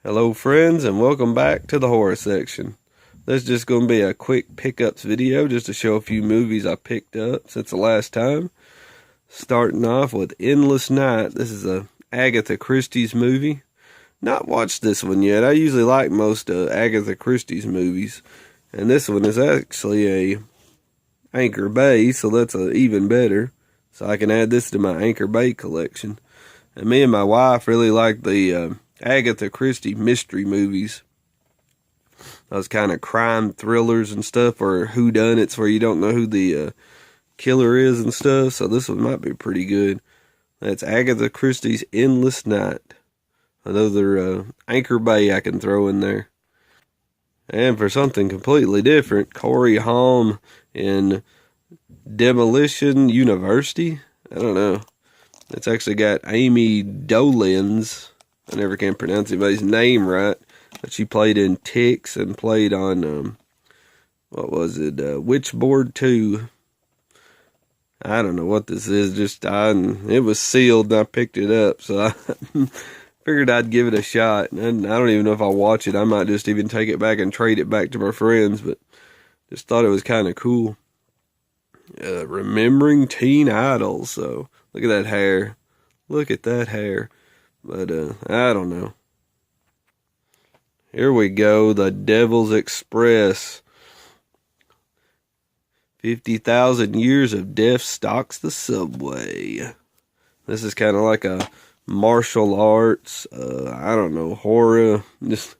Hello friends, and welcome back to the horror section. This is just going to be a quick pickups video just to show a few movies I picked up since the last time. Starting off with Endless Night. This is a Agatha Christie's movie. Not watched this one yet. I usually like most Agatha Christie's movies. And this one is actually a Anchor Bay, so that's even better. So I can add this to my Anchor Bay collection. And me and my wife really like the Agatha Christie mystery movies. Those kind of crime thrillers and stuff, or whodunits where you don't know who the killer is and stuff. So this one might be pretty good. That's Agatha Christie's Endless Night. Another Anchor Bay I can throw in there. And for something completely different, Corey Haim in Demolition University. I don't know. It's actually got Amy Dolenz. I never can pronounce anybody's name right. But she played in Ticks and played on, what was it, Witchboard 2. I don't know what this is. It was sealed and I picked it up. So I figured I'd give it a shot. And I don't even know if I'll watch it. I might just even take it back and trade it back to my friends. But just thought it was kind of cool. Remembering Teen Idols. So look at that hair. Look at that hair. But, I don't know. Here we go. The Devil's Express. 50,000 years of death stalks the subway. This is kind of like a martial arts, I don't know, horror. Just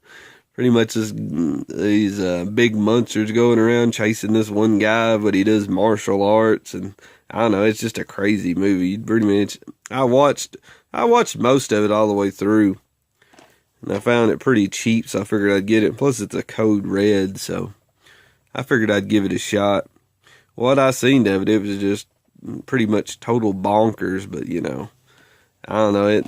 pretty much these big monsters going around chasing this one guy, but he does martial arts. And I don't know, it's just a crazy movie. Pretty much, I watched most of it all the way through. And I found it pretty cheap, so I figured I'd get it. Plus, it's a code red, so I figured I'd give it a shot. What I seen of it, it was just pretty much total bonkers, but you know, I don't know. It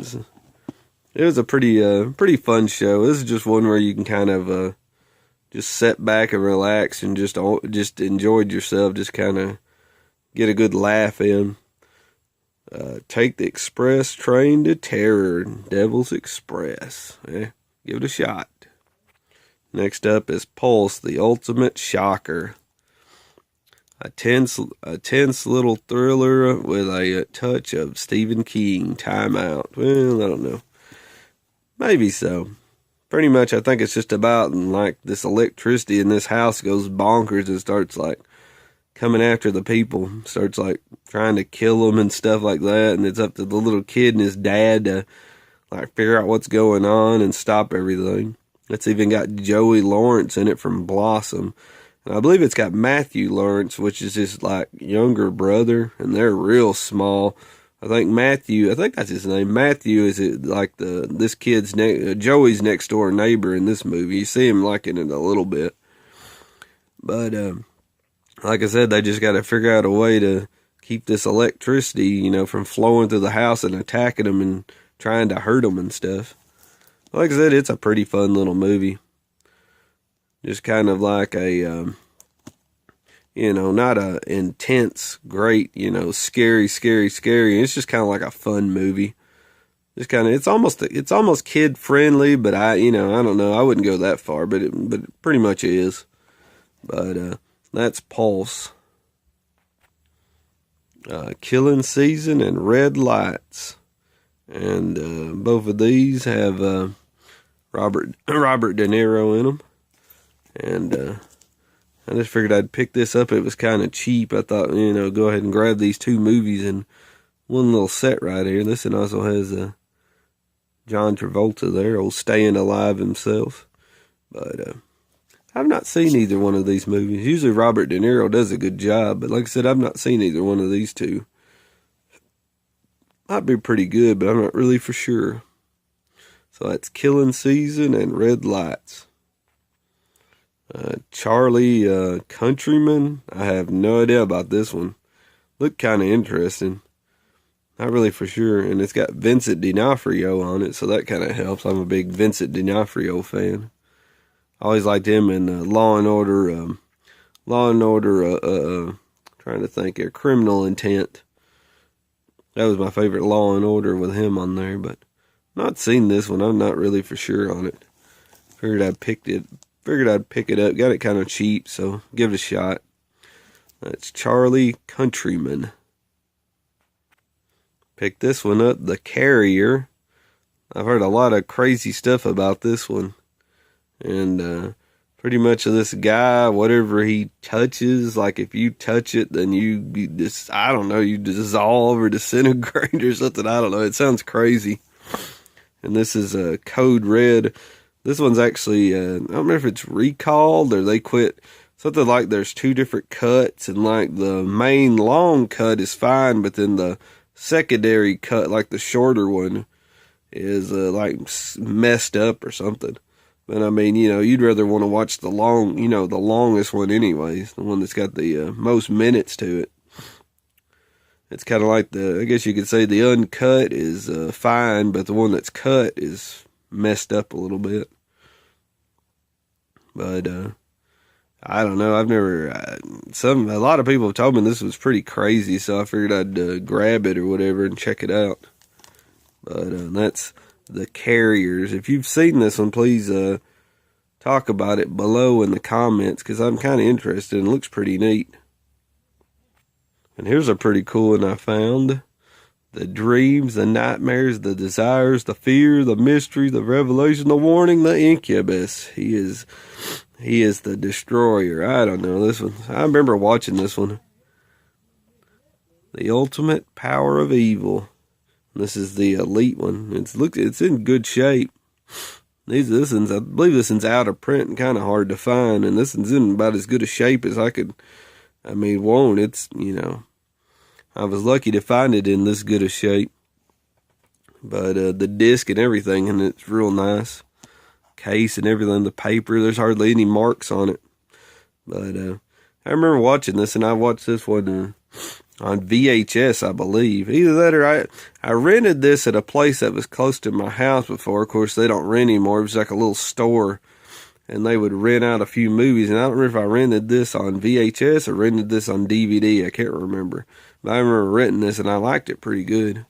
was a pretty fun show. This is just one where you can kind of just sit back and relax and just enjoy yourself, just kind of get a good laugh in. Take the express train to terror. Devil's Express. Give it a shot. Next up is Pulse, the ultimate shocker. A tense little thriller with a touch of Stephen King. Time Out. Well, I don't know. Maybe so. Pretty much, I think it's just about like this electricity in this house goes bonkers and starts like coming after the people, starts like trying to kill them and stuff like that, and it's up to the little kid and his dad to like figure out what's going on and stop everything. It's even got Joey Lawrence in it from Blossom, and I believe it's got Matthew Lawrence, which is his like younger brother, and they're real small. I think that's his name. Matthew is like this kid's Joey's next door neighbor in this movie. You see him like in it a little bit, but like I said, they just got to figure out a way to keep this electricity, from flowing through the house and attacking them and trying to hurt them and stuff. Like I said, it's a pretty fun little movie. Just kind of like a, not a intense, great, scary. It's just kind of like a fun movie. Just kind of, it's almost kid friendly, but I don't know. I wouldn't go that far, but it pretty much is. But, that's Pulse. Killing Season and Red Lights. And both of these have Robert De Niro in them. And I just figured I'd pick this up. It was kind of cheap. I thought, go ahead and grab these two movies in one little set right here. This one also has John Travolta there, old Staying Alive himself. But I've not seen either one of these movies. Usually Robert De Niro does a good job, but like I said, I've not seen either one of these two. Might be pretty good, but I'm not really for sure. So that's Killing Season and Red Lights. Charlie Countryman. I have no idea about this one. Looked kind of interesting. Not really for sure. And it's got Vincent D'Onofrio on it, so that kind of helps. I'm a big Vincent D'Onofrio fan. I always liked him in Law and Order, trying to think here, Criminal Intent. That was my favorite Law and Order with him on there, but not seen this one. I'm not really for sure on it. Figured I'd pick it up. Got it kind of cheap, so give it a shot. That's Charlie Countryman. Picked this one up, The Carrier. I've heard a lot of crazy stuff about this one. And pretty much of this guy, whatever he touches, like if you touch it, then you just, I don't know, you dissolve or disintegrate or something. I don't know. It sounds crazy. And this is Code Red. This one's actually, I don't remember if it's recalled or they quit. Something like there's two different cuts, and like the main long cut is fine, but then the secondary cut, like the shorter one, is like messed up or something. But I mean, you know, you'd rather want to watch the the longest one anyways, the one that's got the most minutes to it. It's kind of like I guess you could say the uncut is fine, but the one that's cut is messed up a little bit. But I don't know. I've never. A lot of people have told me this was pretty crazy, so I figured I'd grab it or whatever and check it out. But that's The Carriers. If you've seen this one, please talk about it below in the comments, because I'm kind of interested and it looks pretty neat. And here's a pretty cool one I found. The dreams, the nightmares, the desires, the fear, the mystery, the revelation, the warning, the Incubus. He is the destroyer. I don't know this one. I remember watching this one. The ultimate power of evil. This is the elite one. It's in good shape. This one's, I believe this one's out of print and kind of hard to find. And this one's in about as good a shape as I could. I mean, it's, you know, I was lucky to find it in this good a shape. But the disc and everything, and it's real nice. Case and everything, the paper, there's hardly any marks on it. But I remember watching this, and I watched this one on VHS, I believe. Either that or I rented this at a place that was close to my house before. Of course, they don't rent anymore. It was like a little store, and they would rent out a few movies. And I don't remember if I rented this on VHS or rented this on DVD. I can't remember. But I remember renting this, and I liked it pretty good.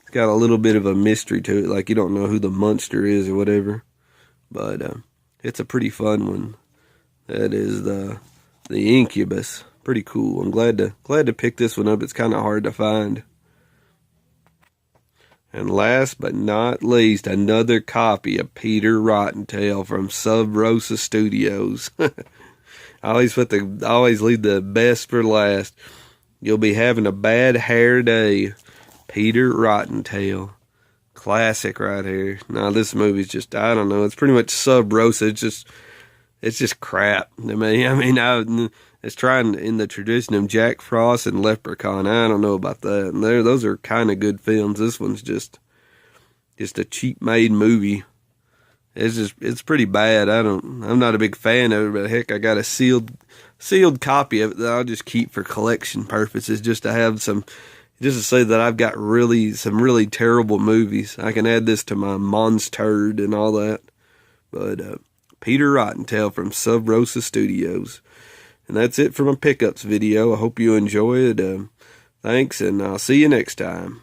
It's got a little bit of a mystery to it, like you don't know who the monster is or whatever. But it's a pretty fun one. That is the Incubus. Pretty cool. I'm glad to pick this one up. It's kind of hard to find. And last but not least, another copy of Peter Rottentail from Sub Rosa Studios. I always leave the best for last. You'll be having a bad hair day. Peter Rottentail. Classic right here. Now this movie's just, I don't know, it's pretty much Sub Rosa. It's just crap. I mean, it's trying in the tradition of Jack Frost and Leprechaun. I don't know about that. And those are kind of good films. This one's just a cheap made movie. It's pretty bad. I'm not a big fan of it, but heck, I got a sealed copy of it that I'll just keep for collection purposes, just to have some, just to say that I've got some really terrible movies. I can add this to my Monster and all that. But Peter Rottentail from Sub Rosa Studios. And that's it for my pickups video. I hope you enjoy it. Thanks, and I'll see you next time.